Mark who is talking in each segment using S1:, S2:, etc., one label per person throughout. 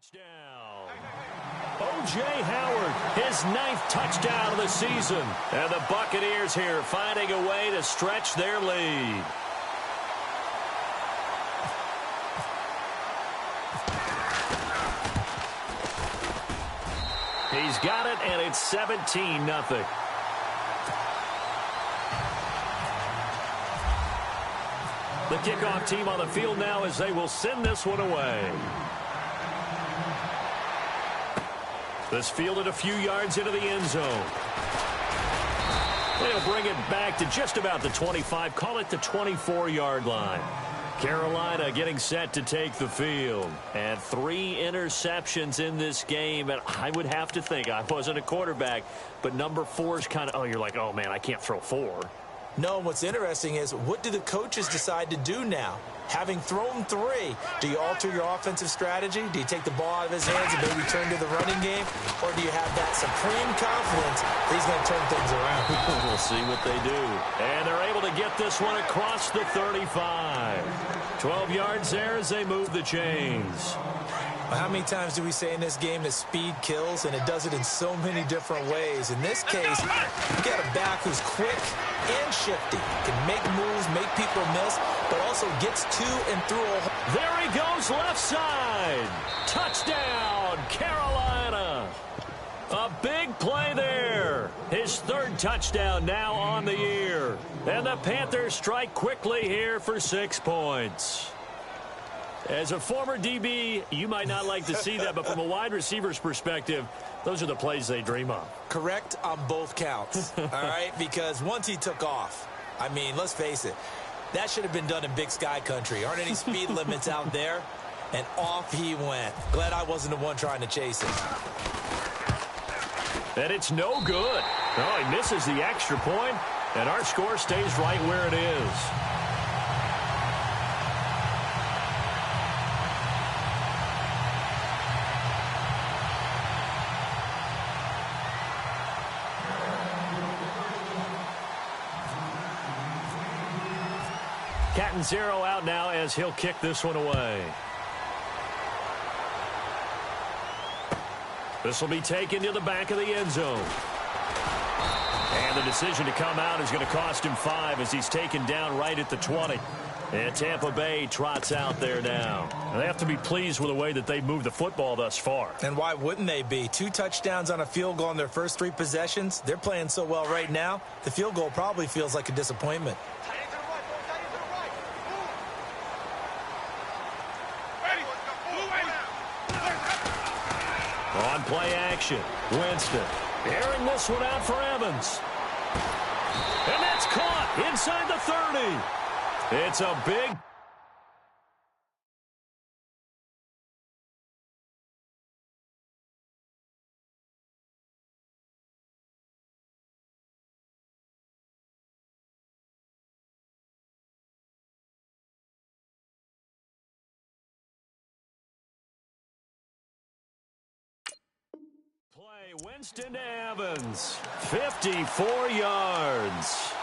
S1: Touchdown. O.J. Howard, his 9th touchdown of the season. And the Buccaneers here finding a way to stretch their lead. He's got it, and it's 17-0. The kickoff team on the field now as they will send this one away. This fielded a few yards into the end zone. They'll bring it back to just about the 25, call it the 24-yard line. Carolina getting set to take the field. And 3 interceptions in this game. And I would have to think, I wasn't a quarterback, but number 4 is kind of, you're like, oh, man, I can't throw 4.
S2: No, what's interesting is what do the coaches decide to do now? Having thrown 3, do you alter your offensive strategy? Do you take the ball out of his hands and maybe turn to the running game? Or do you have that supreme confidence that he's going to turn things around?
S1: We'll see what they do. And they're able to get this one across the 35. 12 yards there as they move the chains.
S2: How many times do we say in this game that speed kills, and it does it in so many different ways? In this case, you got a back who's quick and shifty, can make moves, make people miss, but also gets to and through a hole.
S1: There he goes left side. Touchdown, Carolina. A big play there. His 3rd touchdown now on the year. And the Panthers strike quickly here for 6 points. As a former DB, you might not like to see that, but from a wide receiver's perspective, those are the plays they dream of.
S2: Correct on both counts, all right? Because once he took off, I mean, let's face it, that should have been done in Big Sky country. Aren't any speed limits out there? And off he went. Glad I wasn't the one trying to chase him.
S1: And it's no good. Oh, he misses the extra point, and our score stays right where it is. Catanzaro out now as he'll kick this one away. This will be taken to the back of the end zone. And the decision to come out is going to cost him 5 as he's taken down right at the 20. And Tampa Bay trots out there now. They have to be pleased with the way that they've moved the football thus far.
S2: And why wouldn't they be? 2 touchdowns on a field goal in their first 3 possessions. They're playing so well right now, the field goal probably feels like a disappointment.
S1: On play action, Winston airing this one out for Evans. And that's caught inside the 30. It's a big... Play Winston to Evans, 54 yards.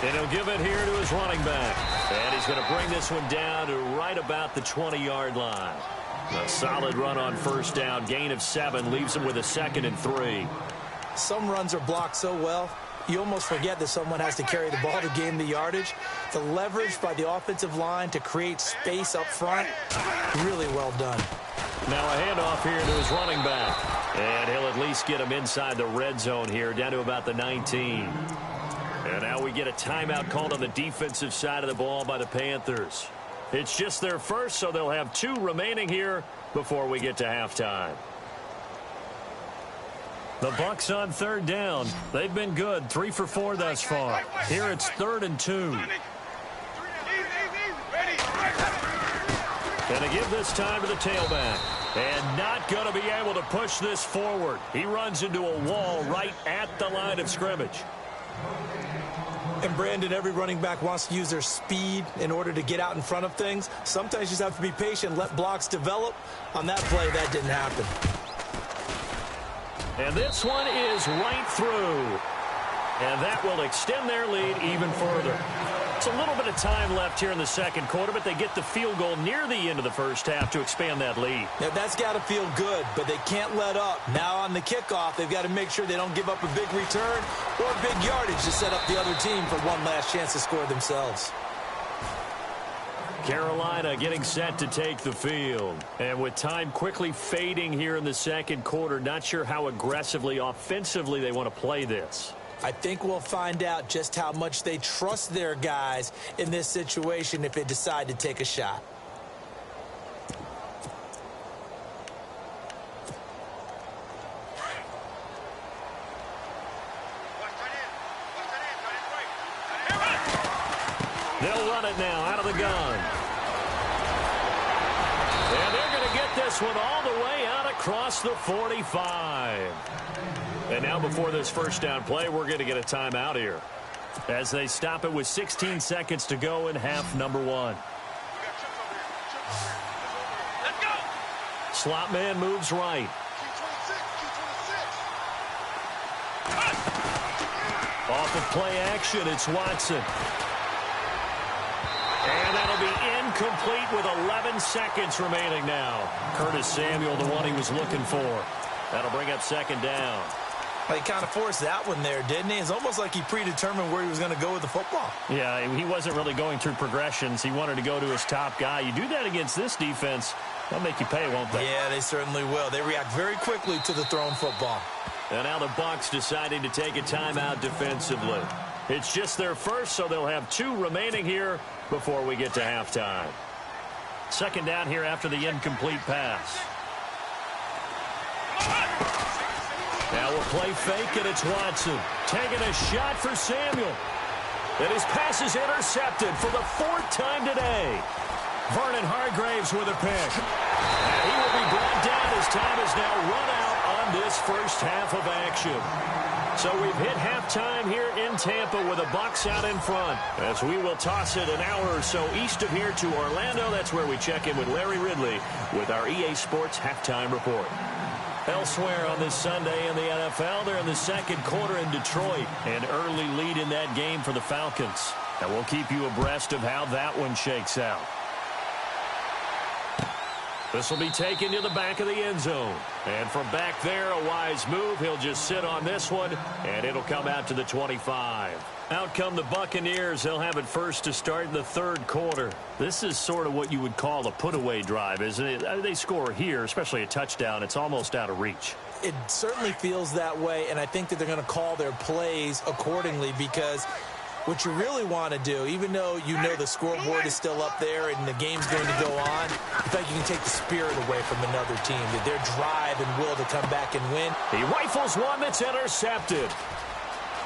S1: And he'll give it here to his running back. And he's going to bring this one down to right about the 20-yard line. A solid run on first down, gain of 7, leaves him with a 2nd and 3.
S2: Some runs are blocked so well, you almost forget that someone has to carry the ball to gain the yardage. The leverage by the offensive line to create space up front, really well done.
S1: Now a handoff here to his running back. And he'll at least get him inside the red zone here, down to about the 19. And now we get a timeout called on the defensive side of the ball by the Panthers. It's just their first, so they'll have 2 remaining here before we get to halftime. The Bucs on 3rd down. They've been good, 3 for 4 thus far. Here it's 3rd and 2. And they give this time to the tailback. And not going to be able to push this forward. He runs into a wall right at the line of scrimmage.
S2: And Brandon, every running back wants to use their speed in order to get out in front of things. Sometimes you just have to be patient, let blocks develop. On that play, that didn't happen.
S1: And this one is right through. And that will extend their lead even further. It's a little bit of time left here in the second quarter, but they get the field goal near the end of the first half to expand that lead.
S2: Now, that's got to feel good, but they can't let up. Now on the kickoff, they've got to make sure they don't give up a big return or big yardage to set up the other team for one last chance to score themselves.
S1: Carolina getting set to take the field. And with time quickly fading here in the second quarter, not sure how aggressively, offensively they want to play this.
S2: I think we'll find out just how much they trust their guys in this situation if they decide to take a shot.
S1: They'll run it now out of the gun. And they're going to get this one all the way out across the 45. And now before this first down play, we're going to get a timeout here as they stop it with 16 seconds to go in half number one.
S3: Let's go.
S1: Slot man moves right. Off of play action, it's Watson. And that'll be incomplete with 11 seconds remaining now. Curtis Samuel, the one he was looking for. That'll bring up second down.
S2: Well, he kind of forced that one there, didn't he? It's almost like he predetermined where he was going to go with the football.
S1: Yeah, he wasn't really going through progressions. He wanted to go to his top guy. You do that against this defense, they'll make you pay, won't they?
S2: Yeah, they certainly will. They react very quickly to the thrown football.
S1: And now the Bucs deciding to take a timeout defensively. It's just their first, so they'll have 2 remaining here before we get to halftime. Second down here after the incomplete pass. Now we'll play fake, and it's Watson taking a shot for Samuel. And his pass is intercepted for the 4th time today. Vernon Hargraves with a pick. And he will be brought down as time is now run out on this first half of action. So we've hit halftime here in Tampa with the Bucs out in front. As we will toss it an hour or so east of here to Orlando. That's where we check in with Larry Ridley with our EA Sports Halftime Report. Elsewhere on this Sunday in the NFL, they're in the second quarter in Detroit. An early lead in that game for the Falcons. And we'll keep you abreast of how that one shakes out. This will be taken to the back of the end zone. And from back there, a wise move. He'll just sit on this one, and it'll come out to the 25. Out come the Buccaneers. They'll have it first to start in the third quarter. This is sort of what you would call a put-away drive, isn't it? They score here, especially a touchdown. It's almost out of reach.
S2: It certainly feels that way, and I think that they're going to call their plays accordingly because what you really want to do, even though you know the scoreboard is still up there and the game's going to go on, I think you can take the spirit away from another team, that their drive and will to come back and win.
S1: He rifles one that's intercepted.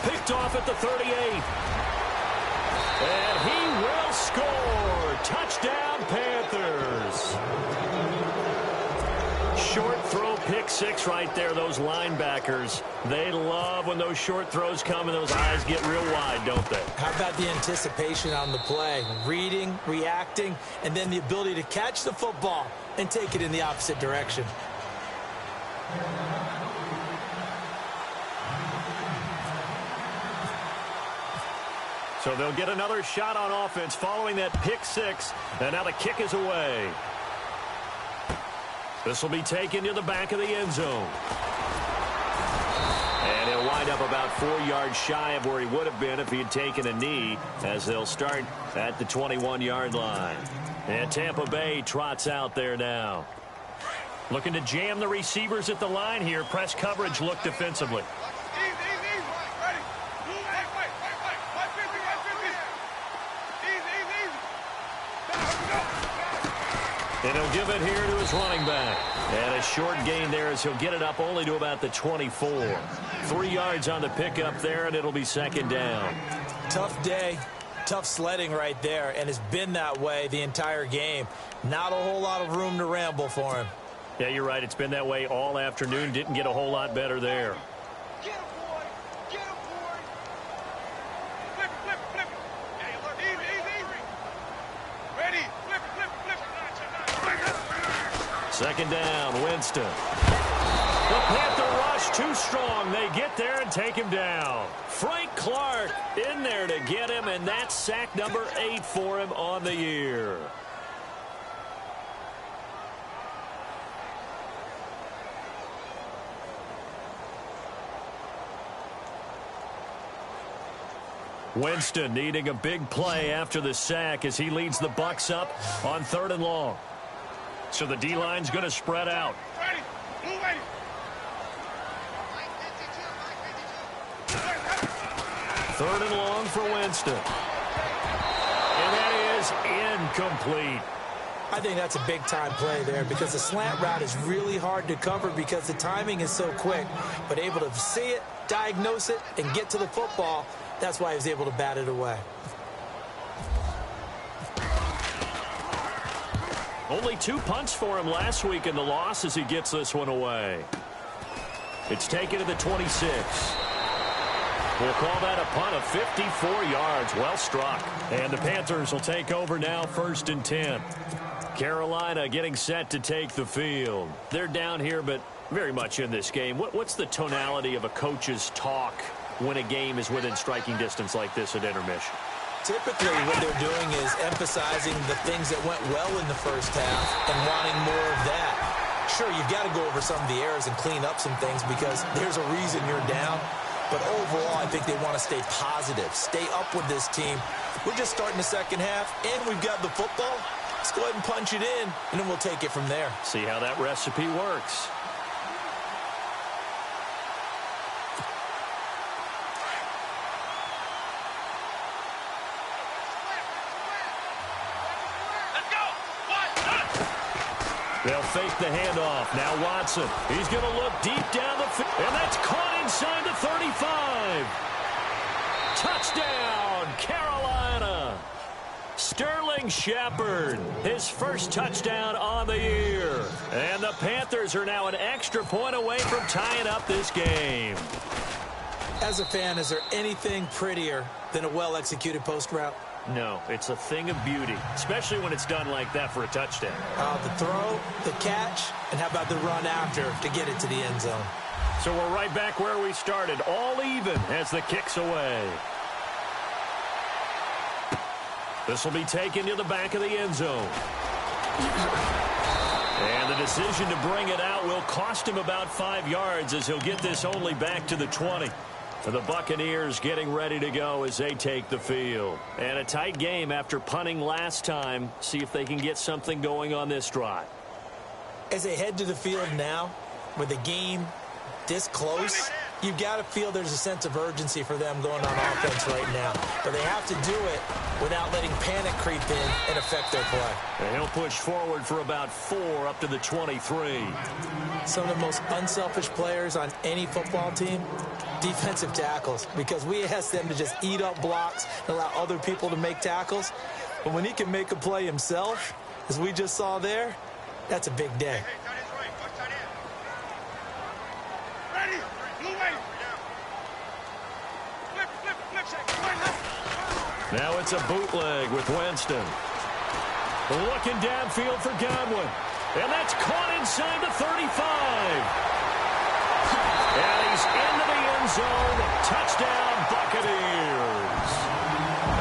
S1: Picked off at the 38. And he will score. Touchdown, Panthers. Short throw, pick six right there. Those linebackers, they love when those short throws come and those eyes get real wide, don't they?
S2: How about the anticipation on the play? Reading, reacting, and then the ability to catch the football and take it in the opposite direction.
S1: So they'll get another shot on offense following that pick six, and now the kick is away. This will be taken to the back of the end zone. And he'll wind up about 4 yards shy of where he would have been if he had taken a knee, as they'll start at the 21-yard line. And Tampa Bay trots out there now. Looking to jam the receivers at the line here. Press coverage look defensively. And he'll give it here to his running back. And a short gain there as he'll get it up only to about the 24. 3 yards on the pickup there, and it'll be second down.
S2: Tough day, tough sledding right there, and it's been that way the entire game. Not a whole lot of room to ramble for him.
S1: Yeah, you're right. It's been that way all afternoon. Didn't get a whole lot better there.
S3: Get him, boy. Get him, boy. Flip it, flip it, flip it. Easy, easy, easy. Ready. Flip it, flip it, flip it.
S1: Second down, Winston. The Panther rush too strong. They get there and take him down. Frank Clark in there to get him, and that's sack number 8 for him on the year. Winston needing a big play after the sack as he leads the Bucs up on 3rd and long. So the D-line's going to spread out. Third and long for Winston. And that is incomplete.
S2: I think that's a big-time play there because the slant route is really hard to cover because the timing is so quick. But able to see it, diagnose it, and get to the football, that's why he was able to bat it away.
S1: Only 2 punts for him last week in the loss as he gets this one away. It's taken to the 26. We'll call that a punt of 54 yards. Well struck. And the Panthers will take over now, 1st and 10. Carolina getting set to take the field. They're down here, but very much in this game. What's the tonality of a coach's talk when a game is within striking distance like this at intermission?
S2: Typically, what they're doing is emphasizing the things that went well in the first half and wanting more of that. Sure, you've got to go over some of the errors and clean up some things because there's a reason you're down. But overall, I think they want to stay positive, stay up with this team. We're just starting the second half, and we've got the football. Let's go ahead and punch it in, and then we'll take it from there.
S1: See how that recipe works. They'll fake the handoff. Now Watson. He's going to look deep down the field. And that's caught inside the 35. Touchdown, Carolina. Sterling Shepard, his first touchdown on the year. And the Panthers are now an extra point away from tying up this game.
S2: As a fan, is there anything prettier than a well-executed post route?
S1: No, it's a thing of beauty, especially when it's done like that for a touchdown.
S2: The throw, the catch, and how about the run after to get it to the end zone?
S1: So we're right back where we started, all even as the kick's away. This will be taken to the back of the end zone. And the decision to bring it out will cost him about 5 yards as he'll get this only back to the 20. For the Buccaneers getting ready to go as they take the field. And a tight game after punting last time. See if they can get something going on this drive.
S2: As they head to the field now, with the game this close, you've got to feel there's a sense of urgency for them going on offense right now. But they have to do it without letting panic creep in and affect their play.
S1: And he'll push forward for about 4 up to the 23.
S2: Some of the most unselfish players on any football team, defensive tackles, because we ask them to just eat up blocks and allow other people to make tackles. But when he can make a play himself, as we just saw there, that's a big day.
S1: Now it's a bootleg with Winston. Looking downfield for Godwin. And that's caught inside the 35. And he's into the end zone. Touchdown, Buccaneers.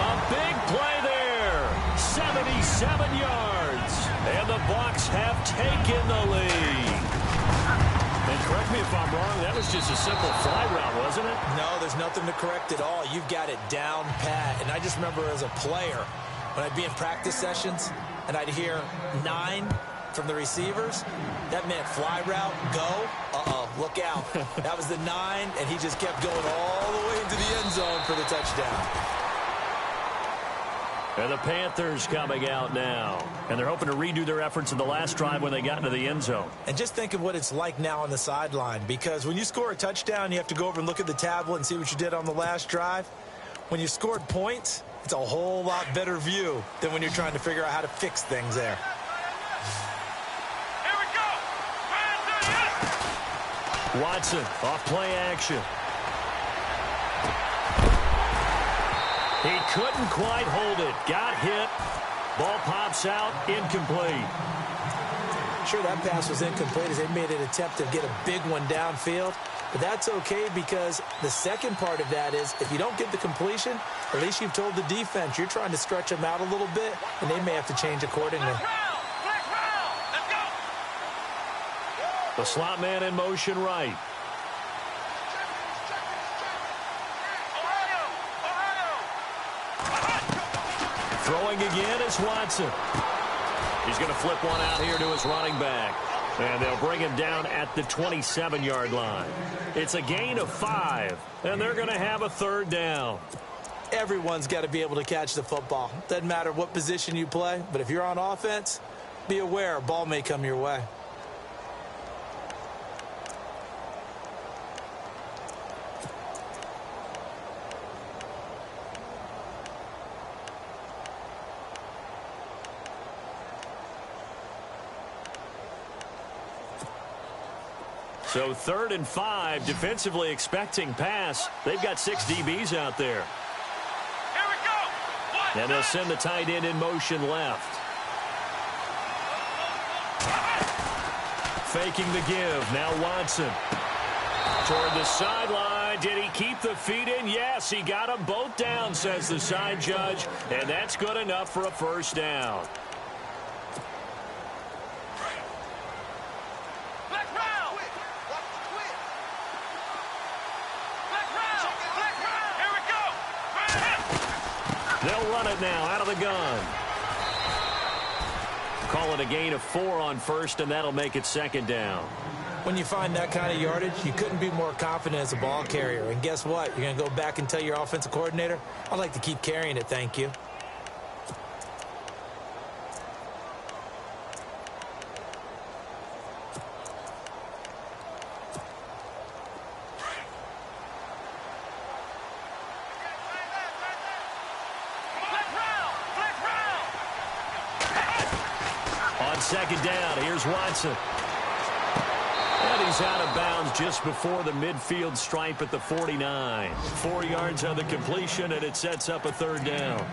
S1: A big play there. 77 yards. And the Bucs have taken the lead. And correct me if I'm wrong, that was just a simple fly route, wasn't it?
S2: No, there's nothing to correct at all. You've got it down pat. And I just remember as a player, when I'd be in practice sessions, and I'd hear 9 from the receivers, that meant fly route, go, look out. That was the 9, and he just kept going all the way into the end zone for the touchdown.
S1: And the Panthers coming out now. And they're hoping to redo their efforts in the last drive when they got into the end zone.
S2: And just think of what it's like now on the sideline, because when you score a touchdown, you have to go over and look at the tablet and see what you did on the last drive. When you scored points, it's a whole lot better view than when you're trying to figure out how to fix things there.
S3: Here we go.
S1: Watson off play action. He couldn't quite hold it. Got hit. Ball pops out. Incomplete.
S2: Sure, that pass was incomplete as they made an attempt to get a big one downfield. But that's okay because the second part of that is if you don't get the completion, at least you've told the defense you're trying to stretch them out a little bit, and they may have to change accordingly.
S1: The slot man in motion right. Throwing again is Watson. He's going to flip one out here to his running back. And they'll bring him down at the 27-yard line. It's a gain of 5, and they're going to have a third down.
S2: Everyone's got to be able to catch the football. Doesn't matter what position you play, but if you're on offense, be aware a ball may come your way.
S1: So 3rd and 5, defensively expecting pass. They've got 6 DBs out there.
S3: Here we go.
S1: And they'll send the tight end in motion left. Faking the give. Now Watson. Toward the sideline. Did he keep the feet in? Yes, he got them both down, says the side judge. And that's good enough for a first down. They'll run it now out of the gun. Call it a gain of 4 on first, and that'll make it 2nd down.
S2: When you find that kind of yardage, you couldn't be more confident as a ball carrier. And guess what? You're going to go back and tell your offensive coordinator, I'd like to keep carrying it, thank you.
S1: On 2nd down, here's Watson. And he's out of bounds just before the midfield stripe at the 49. 4 yards on the completion, and it sets up a 3rd down.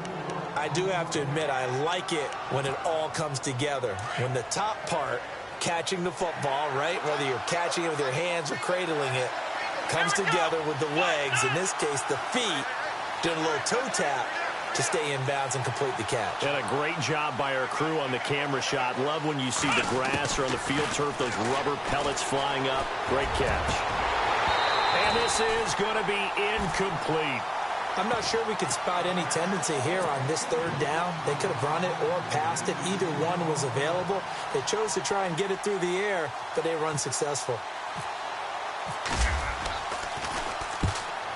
S2: I do have to admit, I like it when it all comes together. When the top part, catching the football, right, whether you're catching it with your hands or cradling it, comes together with the legs, in this case the feet, doing a little toe tap to stay in bounds and complete the catch.
S1: And a great job by our crew on the camera shot. Love when you see the grass or on the field turf, those rubber pellets flying up. Great catch. And this is going to be incomplete.
S2: I'm not sure we could spot any tendency here on this 3rd down. They could have run it or passed it. Either one was available. They chose to try and get it through the air, but they were unsuccessful.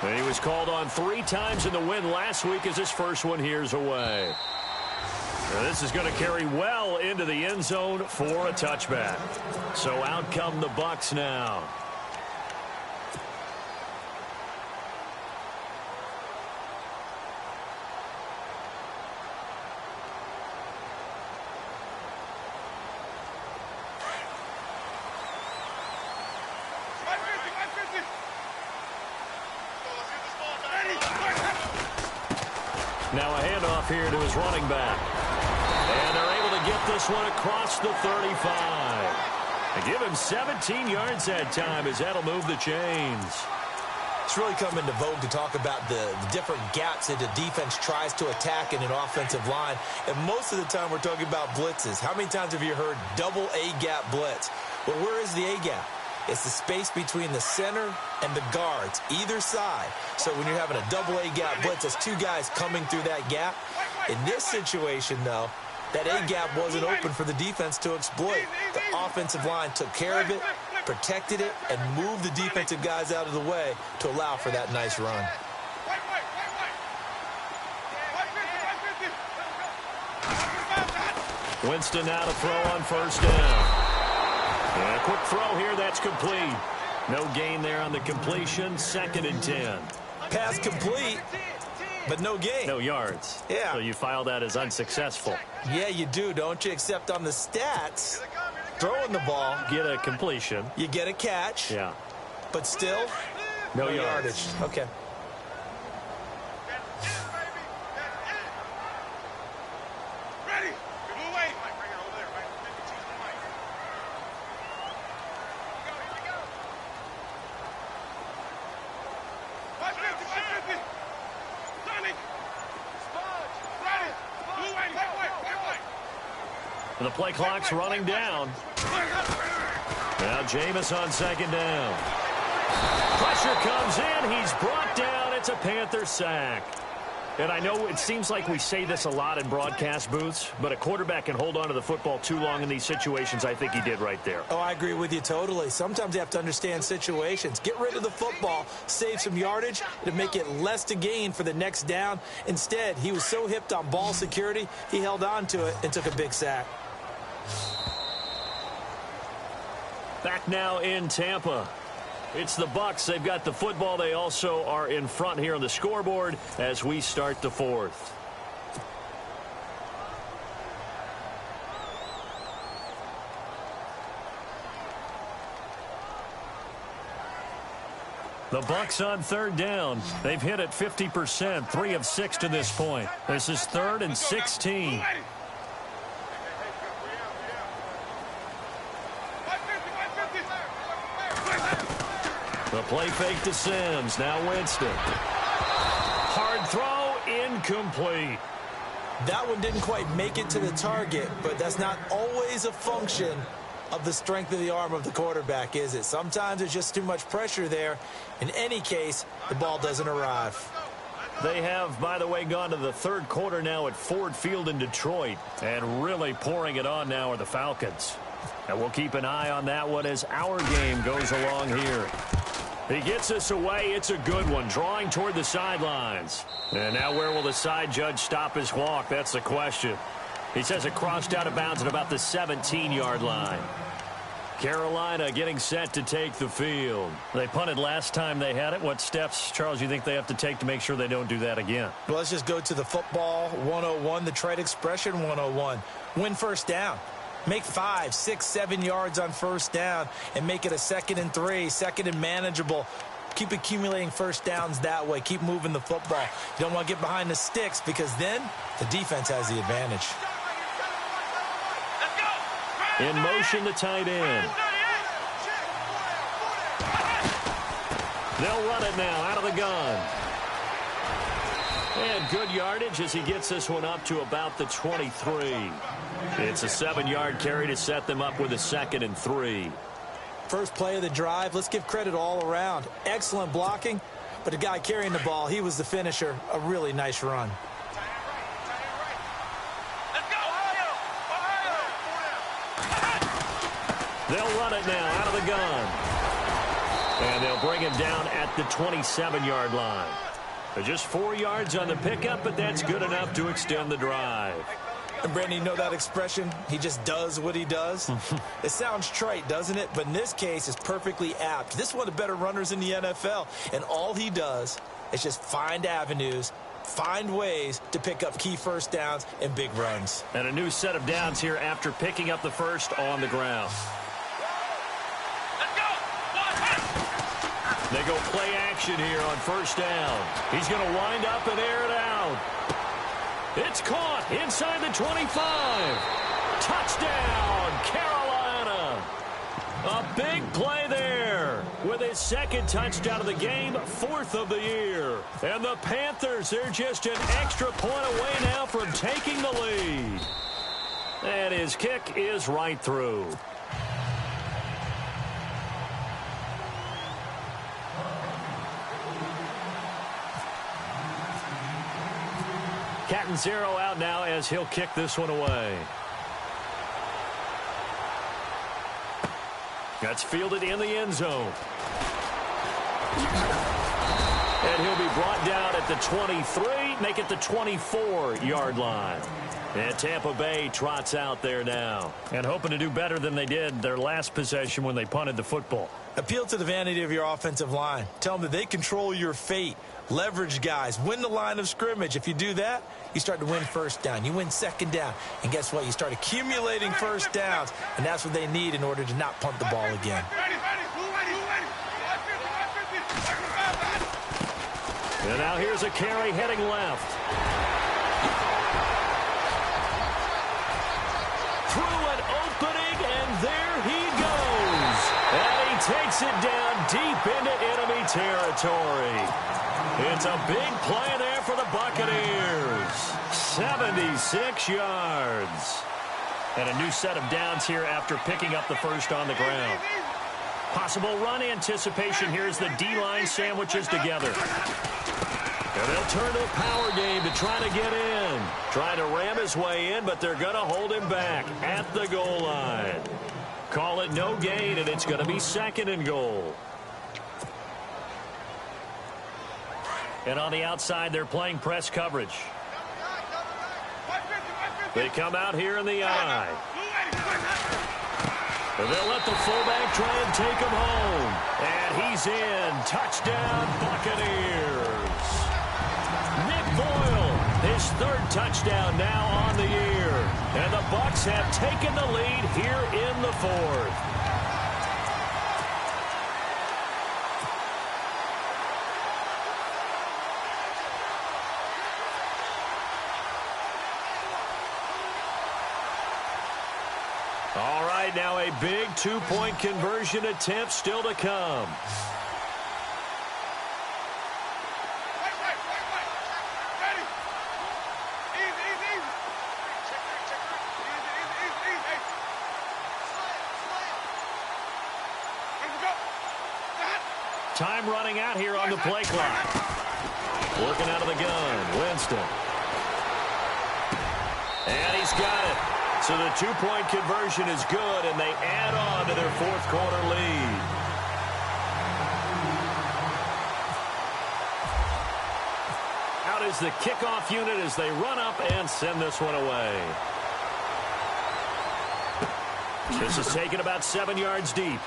S1: And he was called on 3 times in the win last week as his first one here's away. Now this is going to carry well into the end zone for a touchback. So out come the Bucs now. Now a handoff here to his running back. And they're able to get this one across the 35. They give him 17 yards that time as that'll move the chains.
S2: It's really come into vogue to talk about the different gaps that the defense tries to attack in an offensive line. And most of the time we're talking about blitzes. How many times have you heard double A-gap blitz? Well, where is the A-gap? It's the space between the center and the guards, either side. So when you're having a double A-gap blitz, that's 2 guys coming through that gap. In this situation, though, that A-gap wasn't open for the defense to exploit. The offensive line took care of it, protected it, and moved the defensive guys out of the way to allow for that nice run.
S1: Winston now to throw on first down. And a quick throw here, that's complete. No gain there on the completion, 2nd and 10.
S2: Pass complete, but no gain.
S1: No yards.
S2: Yeah.
S1: So you file that as unsuccessful.
S2: Yeah, you do, don't you? Except on the stats, throwing the ball,
S1: Get a completion.
S2: you get a catch,
S1: Yeah.
S2: but still,
S1: No
S2: no
S1: yardage.
S2: yardage. Okay.
S1: The play clock's running down. Now Jameis on second down. Pressure comes in. He's brought down. It's a Panther sack. And I know it seems like we say this a lot in broadcast booths, but a quarterback can hold on to the football too long in these situations. I think he did right there.
S2: Oh, I agree with you totally. Sometimes you have to understand situations. Get rid of the football, save some yardage, to make it less to gain for the next down. Instead, he was so hipped on ball security, he held on to it and took a big sack.
S1: Back now in Tampa. It's the Bucs. They've got the football. They also are in front here on the scoreboard as we start the fourth. The Bucs on third down. They've hit it 50%, 3 of 6 to this point. This is 3rd and 16. The play fake to Sims. Now Winston. Hard throw, incomplete.
S2: That one didn't quite make it to the target, but that's not always a function of the strength of the arm of the quarterback, is it? Sometimes there's just too much pressure there. In any case, the ball doesn't arrive.
S1: They have, by the way, gone to the third quarter now at Ford Field in Detroit, and really pouring it on now are the Falcons. And we'll keep an eye on that one as our game goes along here. He gets us away. It's a good one, drawing toward the sidelines. And now where will the side judge stop his walk? That's the question. He says it crossed out of bounds at about the 17-yard line. Carolina getting set to take the field. They punted last time they had it. What steps, Charles, you think they have to take to make sure they don't do that again?
S2: Well, let's just go to the football 101, the trade expression 101. Win first down. Make 5, 6, 7 yards on first down and make it a 2nd and 3, 2nd and manageable. Keep accumulating first downs that way. Keep moving the football. You don't want to get behind the sticks because then the defense has the advantage.
S1: In motion, the tight end. They'll run it now out of the gun. And good yardage as he gets this one up to about the 23. It's a 7-yard carry to set them up with a 2nd and 3.
S2: First play of the drive, let's give credit all around. Excellent blocking, but the guy carrying the ball, he was the finisher. A really nice run.
S1: They'll run it now out of the gun. And they'll bring him down at the 27-yard line. Just 4 yards on the pickup, but that's good enough to extend the drive.
S2: And Brandon, you know that expression? He just does what he does. It sounds trite, doesn't it? But in this case, it's perfectly apt. This is one of the better runners in the NFL. And all he does is just find avenues, find ways to pick up key first downs and big runs.
S1: And a new set of downs here after picking up the first on the ground. They go play action here on first down. He's going to wind up and air it out. It's caught inside the 25. Touchdown, Carolina. A big play there with his 2nd touchdown of the game, 4th of the year. And the Panthers, they're just an extra point away now from taking the lead. And his kick is right through. Catanzaro out now as he'll kick this one away. That's fielded in the end zone. And he'll be brought down at the 23, make it the 24-yard line. And Tampa Bay trots out there now. And hoping to do better than they did their last possession when they punted the football.
S2: Appeal to the vanity of your offensive line. Tell them that they control your fate. Leverage guys. Win the line of scrimmage. If you do that, you start to win first down. You win 2nd down. And guess what? You start accumulating first downs. And that's what they need in order to not punt the ball again.
S1: And now here's a carry heading left. Through an opening, and there he goes. And he takes it down deep into enemy territory. It's a big play there for the Buccaneers. 76 yards. And a new set of downs here after picking up the first on the ground. Possible run anticipation here as the D-line sandwiches together. And they'll turn to a power game to try to get in. Trying to ram his way in, but they're going to hold him back at the goal line. Call it no gain, and it's going to be 2nd and goal. And on the outside, they're playing press coverage. They come out here in the eye. And they'll let the fullback try and take him home. And he's in. Touchdown, Buccaneers. Nick Boyle, his 3rd touchdown now on the year. And the Bucs have taken the lead here in the 4th. All right, now a big 2-point conversion attempt still to come.
S3: Ready. Easy.
S1: Time running out here on the play clock. Working out of the gun, Winston. And he's got it. So the 2-point conversion is good, and they add on to their 4th quarter lead. Out is the kickoff unit as they run up and send this one away. This is taken about 7 yards deep.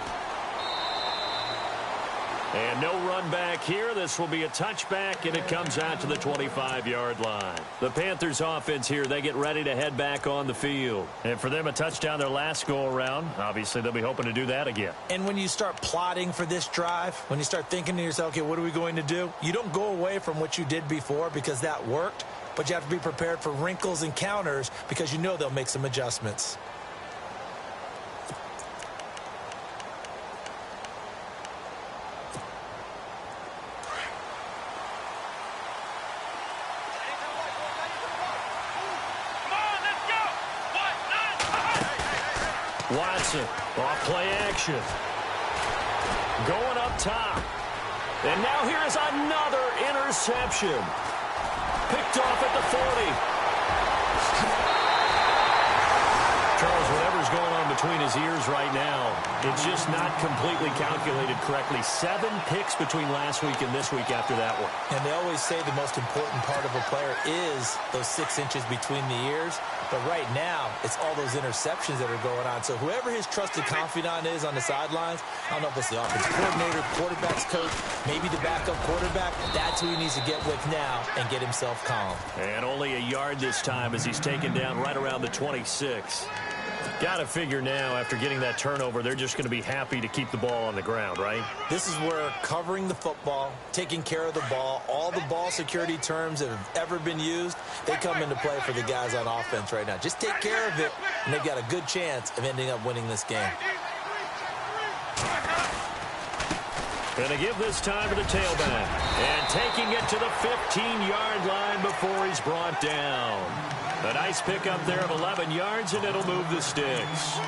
S1: And no run back here. This will be a touchback, and it comes out to the 25-yard line. The Panthers offense here, they get ready to head back on the field. And for them, a touchdown their last go-around. Obviously, they'll be hoping to do that again.
S2: And when you start plotting for this drive, when you start thinking to yourself, okay, what are we going to do? You don't go away from what you did before because that worked, but you have to be prepared for wrinkles and counters because you know they'll make some adjustments.
S1: Watson, off play action. Going up top. And now here is another interception. Picked off at the 40. Charles, whatever's going on between his ears right now, it's just not completely calculated correctly. 7 picks between last week and this week after that one.
S2: And they always say the most important part of a player is those 6 inches between the ears. But right now, it's all those interceptions that are going on. So whoever his trusted confidant is on the sidelines, I don't know if it's the offensive coordinator, quarterback's coach, maybe the backup quarterback, that's who he needs to get with now and get himself calm.
S1: And only a yard this time as he's taken down right around the 26. Got to figure now, after getting that turnover, they're just going to be happy to keep the ball on the ground, right?
S2: This is where covering the football, taking care of the ball, all the ball security terms that have ever been used, they come into play for the guys on offense right now. Just take care of it, and they've got a good chance of ending up winning this game.
S1: Going to give this time to the tailback. And taking it to the 15-yard line before he's brought down. A nice pickup there of 11 yards, and it'll move the sticks.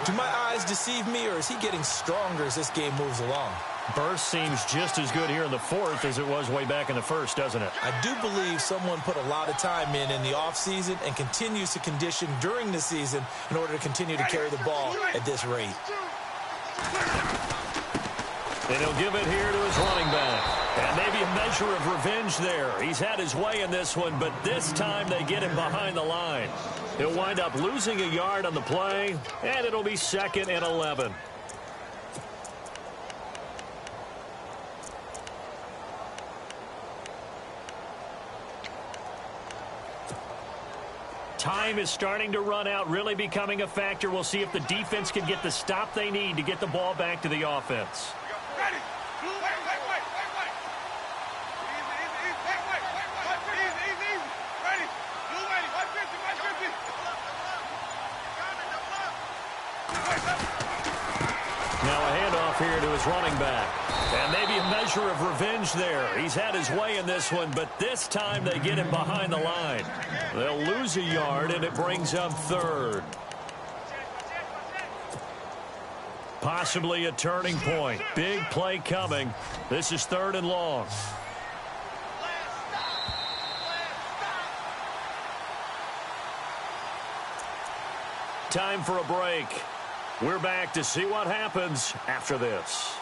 S2: Do my eyes deceive me, or is he getting stronger as this game moves along?
S1: Burst seems just as good here in the 4th as it was way back in the 1st, doesn't it?
S2: I do believe someone put a lot of time in the offseason and continues to condition during the season in order to continue to carry the ball at this rate.
S1: And he'll give it here to his running back. And maybe a measure of revenge there. He's had his way in this one, but this time they get him behind the line. He'll wind up losing a yard on the play, and it'll be 2nd and 11. Time is starting to run out, really becoming a factor. We'll see if the defense can get the stop they need to get the ball back to the offense.
S3: Ready. Wait. Easy. Ready. Blue ready. 150.
S1: Now a handoff here to his running back. And maybe a measure of revenge there. He's had his way in this one, but this time they get him behind the line. They'll lose a yard, and it brings up 3rd. Possibly a turning point. Big play coming. This is 3rd and long. Time for a break. We're back to see what happens after this.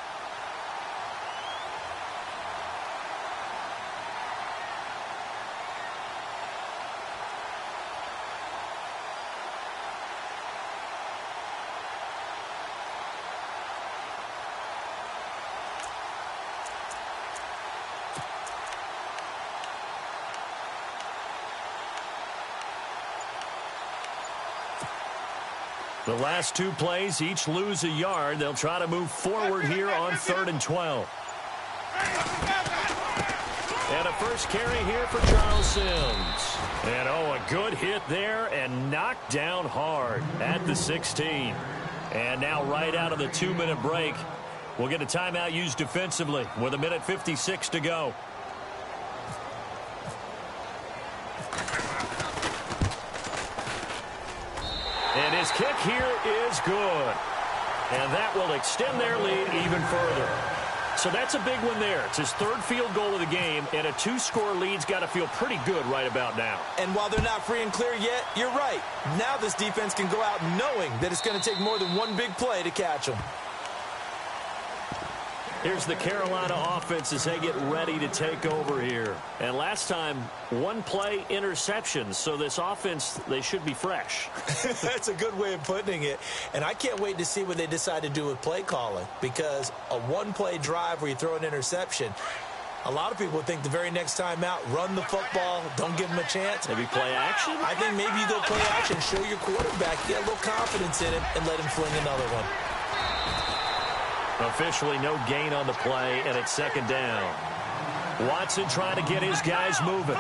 S1: The last 2 plays, each lose a yard. They'll try to move forward here on 3rd and 12. And a first carry here for Charles Sims. And, a good hit there and knocked down hard at the 16. And now right out of the 2-minute break, we'll get a timeout used defensively with 1:56 to go. And his kick here is good. And that will extend their lead even further. So that's a big one there. It's his 3rd field goal of the game, and a 2-score lead's got to feel pretty good right about now.
S2: And while they're not free and clear yet, you're right. Now this defense can go out knowing that it's going to take more than one big play to catch them.
S1: Here's the Carolina offense as they get ready to take over here. And last time, 1-play interception. So this offense, they should be fresh.
S2: That's a good way of putting it. And I can't wait to see what they decide to do with play calling. Because a 1-play drive where you throw an interception, a lot of people think the very next time out, run the football, don't give them a chance.
S1: Maybe play action?
S2: I think maybe you go play action, show your quarterback, get a little confidence in him, and let him fling another one.
S1: Officially no gain on the play, and it's 2nd down. Watson trying to get his guys moving.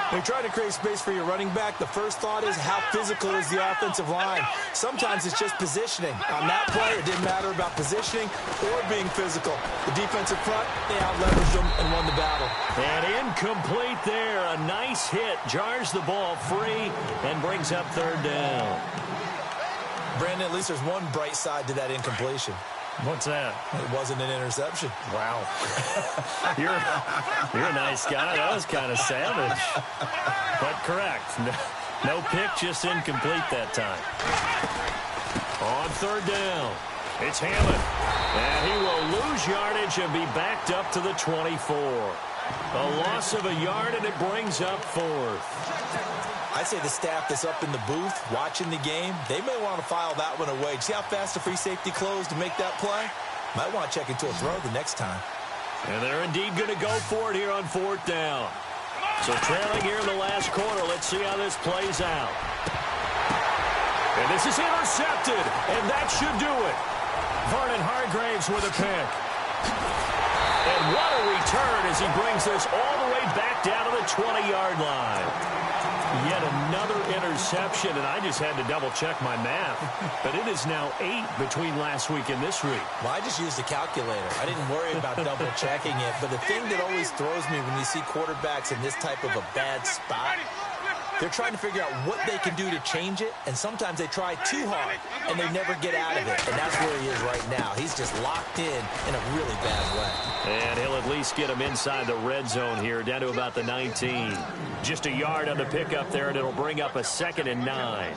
S2: When you try to create space for your running back, the first thought is how physical is the offensive line. Sometimes it's just positioning. On that play, it didn't matter about positioning or being physical. The defensive front, they out-leveraged them and won the battle.
S1: And incomplete there. A nice hit. Jars the ball free and brings up 3rd down.
S2: Brandon, at least there's one bright side to that incompletion.
S1: What's that?
S2: It wasn't an interception.
S1: Wow. You're a nice guy. That was kind of savage. But correct. No pick, just incomplete that time. On 3rd down, it's Hammond. And he will lose yardage and be backed up to the 24. A loss of a yard, and it brings up 4th.
S2: I'd say the staff that's up in the booth watching the game, they may want to file that one away. See how fast the free safety closed to make that play? Might want to check into a throw the next time.
S1: And they're indeed going to go for it here on 4th down. So trailing here in the last quarter, let's see how this plays out. And this is intercepted, and that should do it. Vernon Hargraves with a pick. And what a return as he brings this all the way back down to the 20-yard line. Yet another interception, and I just had to double-check my math. But it is now 8 between last week and this week.
S2: Well, I just used a calculator. I didn't worry about double-checking it. But the thing that always throws me when you see quarterbacks in this type of a bad spot, they're trying to figure out what they can do to change it, and sometimes they try too hard, and they never get out of it. And that's where he is right now. He's just locked in a really bad way.
S1: And he'll at least get him inside the red zone here, down to about the 19. Just a yard on the pickup there, and it'll bring up a 2nd and 9.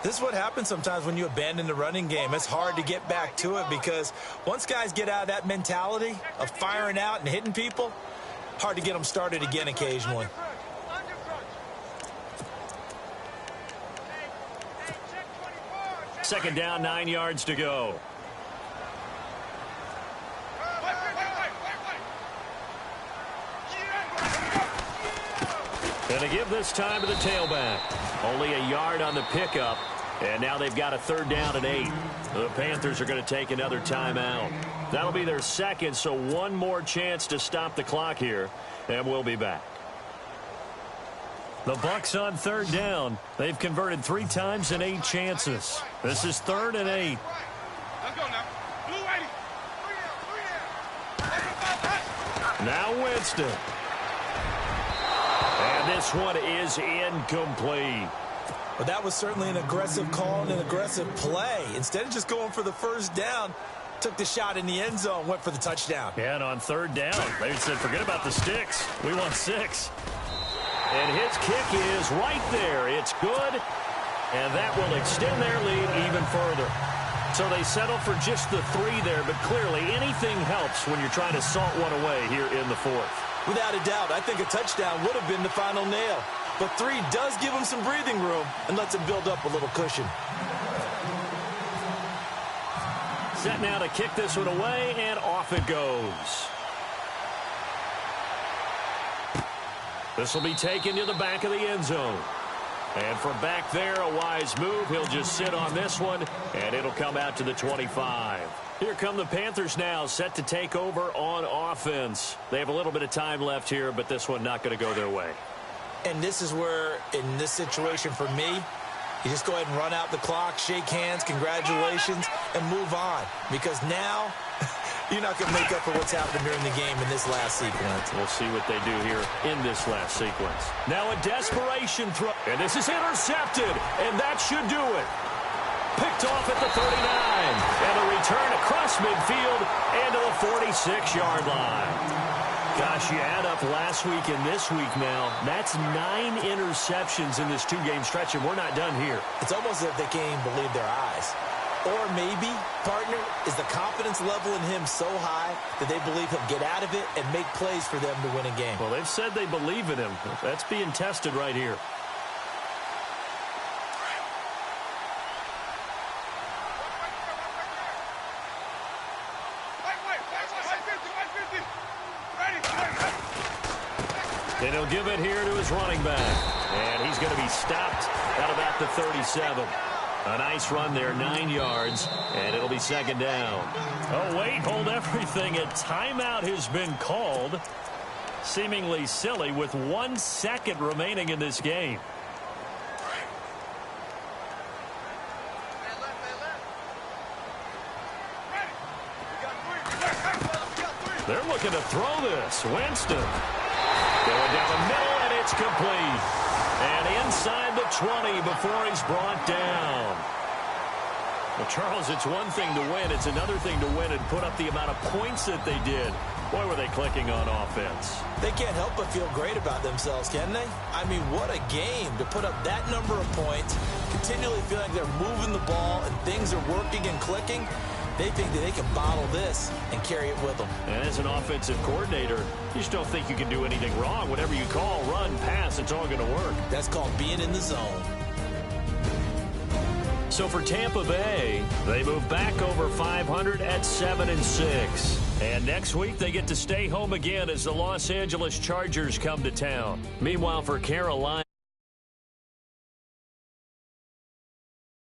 S2: This is what happens sometimes when you abandon the running game. It's hard to get back to it because once guys get out of that mentality of firing out and hitting people, hard to get them started again occasionally.
S1: 2nd down, 9 yards to go. Going to give this time to the tailback. Only a yard on the pickup, and now they've got a 3rd down and 8. The Panthers are going to take another timeout. That'll be their 2nd, so one more chance to stop the clock here, and we'll be back. The Bucs on 3rd down. They've converted 3 times in 8 chances. This is 3rd and 8.
S3: Let's go now. Blue 80.
S1: Now Winston. And this one is incomplete.
S2: But that was certainly an aggressive call and an aggressive play. Instead of just going for the 1st down, took the shot in the end zone, went for the touchdown.
S1: Yeah, and on third down, they said, forget about the sticks. We want 6. And his kick is right there. It's good, and that will extend their lead even further. So they settle for just the 3 there, but clearly anything helps when you're trying to salt one away here in the 4th.
S2: Without a doubt, I think a touchdown would have been the final nail. But 3 does give them some breathing room and lets them build up a little cushion.
S1: Set now to kick this one away, and off it goes. This will be taken to the back of the end zone. And from back there, a wise move. He'll just sit on this one, and it'll come out to the 25. Here come the Panthers now, set to take over on offense. They have a little bit of time left here, but this one not going to go their way.
S2: And this is where, in this situation for me, you just go ahead and run out the clock, shake hands, congratulations, and move on. Because now, you're not going to make up for what's happened during the game in this last sequence.
S1: We'll see what they do here in this last sequence. Now a desperation throw. And this is intercepted, and that should do it. Picked off at the 39. And a return across midfield and to the 46-yard line. Gosh, you add up last week and this week now, that's 9 interceptions in this 2-game stretch, and we're not done here.
S2: It's almost as if they can't even believe their eyes. Or maybe, partner, is the confidence level in him so high that they believe he'll get out of it and make plays for them to win a game.
S1: Well, they've said they believe in him. That's being tested right here. And he'll give it here to his running back. And he's going to be stopped at about the 37. A nice run there, 9 yards, and it'll be second down. Oh, wait, hold everything. A timeout has been called. Seemingly silly with 1 second remaining in this game. They're looking to throw this. Winston going down the middle, and it's complete. And inside the 20 before he's brought down. Well, Charles, it's one thing to win. It's another thing to win and put up the amount of points that they did. Boy, were they clicking on offense.
S2: They can't help but feel great about themselves, can they? I mean, what a game to put up that number of points, continually feel like they're moving the ball and things are working and clicking. They think that they can bottle this and carry it with them.
S1: And as an offensive coordinator, you just don't think you can do anything wrong. Whatever you call, run, pass, it's all going to work.
S2: That's called being in the zone.
S1: So for Tampa Bay, they move back over 500 at 7-6. And next week, they get to stay home again as the Los Angeles Chargers come to town. Meanwhile, for Carolina,